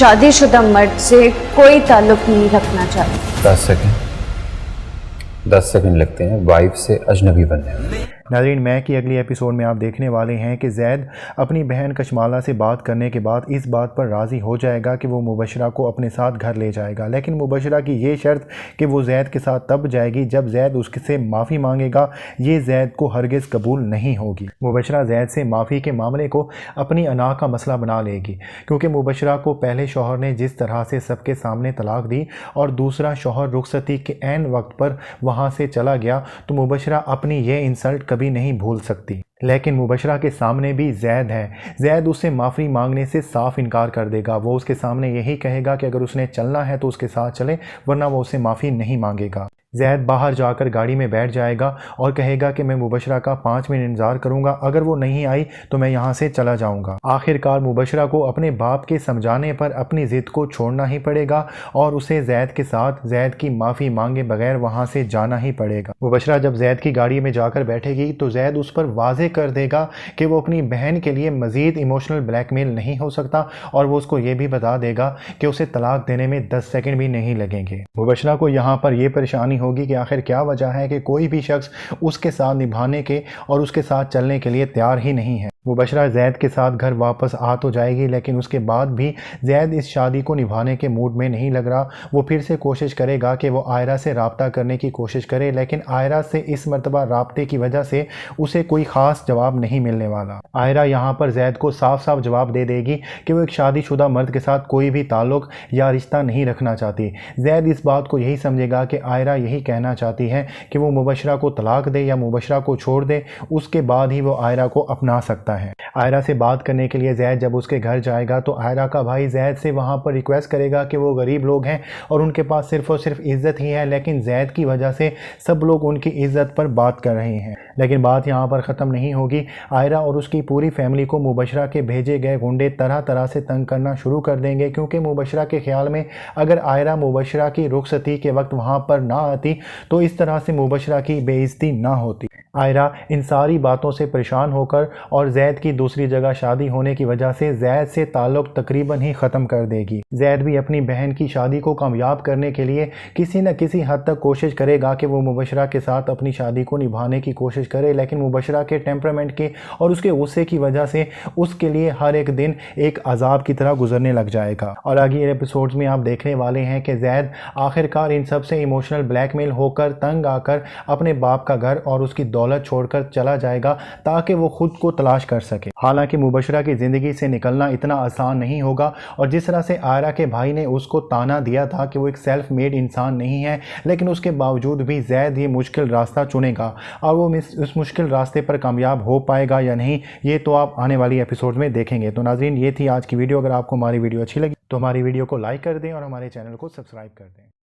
शादीशुदा मर्द से कोई ताल्लुक नहीं रखना चाहती। 10 सेकंड लगते हैं वाइफ से अजनबी बनने में। नाज़रीन, मैं की अगली एपिसोड में आप देखने वाले हैं कि ज़ैद अपनी बहन कशमाला से बात करने के बाद इस बात पर राज़ी हो जाएगा कि वो मुबशरा को अपने साथ घर ले जाएगा, लेकिन मुबशरा की ये शर्त कि वो ज़ैद के साथ तब जाएगी जब ज़ैद उससे माफ़ी मांगेगा, ये ज़ैद को हरगिज़ कबूल नहीं होगी। मुबशरा ज़ैद से माफ़ी के मामले को अपनी अना का मसला बना लेगी, क्योंकि मुबशरा को पहले शौहर ने जिस तरह से सबके सामने तलाक दी और दूसरा शौहर रुखसती के ऐन वक्त पर वहाँ से चला गया, तो मुबशरा अपनी ये इंसल्ट कभी नहीं भूल सकती। लेकिन मुबशरा के सामने भी ज़ैद है। ज़ैद उससे माफ़ी मांगने से साफ इनकार कर देगा। वो उसके सामने यही कहेगा कि अगर उसने चलना है तो उसके साथ चले, वरना वो उससे माफ़ी नहीं मांगेगा। ज़ैद बाहर जाकर गाड़ी में बैठ जाएगा और कहेगा कि मैं मुबशरा का 5 मिनट इंतज़ार करूंगा, अगर वो नहीं आई तो मैं यहाँ से चला जाऊंगा। आखिरकार मुबशरा को अपने बाप के समझाने पर अपनी ज़िद को छोड़ना ही पड़ेगा और उसे ज़ैद के साथ ज़ैद की माफ़ी मांगे बगैर वहाँ से जाना ही पड़ेगा। मुबशरा जब ज़ैद की गाड़ी में जाकर बैठेगी तो ज़ैद उस पर वाज़े कर देगा कि वो अपनी बहन के लिए मज़ीद इमोशनल ब्लैकमेल नहीं हो सकता, और वो उसको ये भी बता देगा कि उसे तलाक देने में 10 सेकंड भी नहीं लगेंगे। मुबशरा को यहाँ पर यह परेशानी होगी कि आखिर क्या वजह है कि कोई भी शख्स उसके साथ निभाने के और उसके साथ चलने के लिए तैयार ही नहीं है। मुबशरा ज़ैद के साथ घर वापस आ तो जाएगी, लेकिन उसके बाद भी ज़ैद इस शादी को निभाने के मूड में नहीं लग रहा। वो फिर से कोशिश करेगा कि वो आयरा से रब्ता करने की कोशिश करे, लेकिन आयरा से इस मरतबा रब्ते की वजह से उसे कोई ख़ास जवाब नहीं मिलने वाला। आयरा यहाँ पर ज़ैद को साफ साफ जवाब दे देगी कि वो एक शादीशुदा मर्द के साथ कोई भी ताल्लुक़ या रिश्ता नहीं रखना चाहती। ज़ैद इस बात को यही समझेगा कि आयरा यही कहना चाहती है कि वो मुबशरा को तलाक दे या मुबशरा को छोड़ दे, उसके बाद ही वो आयरा को अपना सकता है। आयरा से बात करने के लिए ज़ैद जब उसके घर जाएगा तो आयरा का भाई ज़ैद से वहाँ पर रिक्वेस्ट करेगा कि वो गरीब लोग हैं और उनके पास सिर्फ़ और सिर्फ इज़्ज़त ही है, लेकिन ज़ैद की वजह से सब लोग उनकी इज़्ज़त पर बात कर रहे हैं। लेकिन बात यहाँ पर ख़त्म नहीं होगी। आयरा और उसकी पूरी फैमिली को मुबशरा के भेजे गए गुंडे तरह तरह से तंग करना शुरू कर देंगे, क्योंकि मुबशरा के ख्याल में अगर आयरा मुबशरा की रुखसती के वक्त वहाँ पर ना आती तो इस तरह से मुबशरा की बेइज्जती ना होती। आयरा इन सारी बातों से परेशान होकर और ज़ैद की दूसरी जगह शादी होने की वजह से ज़ैद से ताल्लुक़ तकरीबन ही ख़त्म कर देगी। ज़ैद भी अपनी बहन की शादी को कामयाब करने के लिए किसी न किसी हद तक कोशिश करेगा कि वो मुबशरा के साथ अपनी शादी को निभाने की कोशिश करे, लेकिन मुबशरा के टेम्परामेंट के और उसके गुस्से की वजह से उसके लिए हर एक दिन एक अजाब की तरह गुजरने लग जाएगा। और आगे एपिसोड्स में आप देखने वाले हैं कि ज़ैद आखिरकार इन सब से इमोशनल ब्लैकमेल होकर तंग आकर अपने बाप का घर और उसकी दौलत छोड़कर चला जाएगा ताकि वो खुद को तलाश कर सके। हालांकि मुबशरा की ज़िंदगी से निकलना इतना आसान नहीं होगा, और जिस तरह से आयरा के भाई ने उसको ताना दिया था कि वो एक सेल्फ मेड इंसान नहीं है, लेकिन उसके बावजूद भी ज़ैद ये मुश्किल रास्ता चुनेगा। और वो उस मुश्किल रास्ते पर कामयाब हो पाएगा या नहीं, ये तो आप आने वाली एपिसोड में देखेंगे। तो नाज़रीन, ये थी आज की वीडियो। अगर आपको हमारी वीडियो अच्छी लगी तो हमारी वीडियो को लाइक कर दें और हमारे चैनल को सब्सक्राइब कर दें।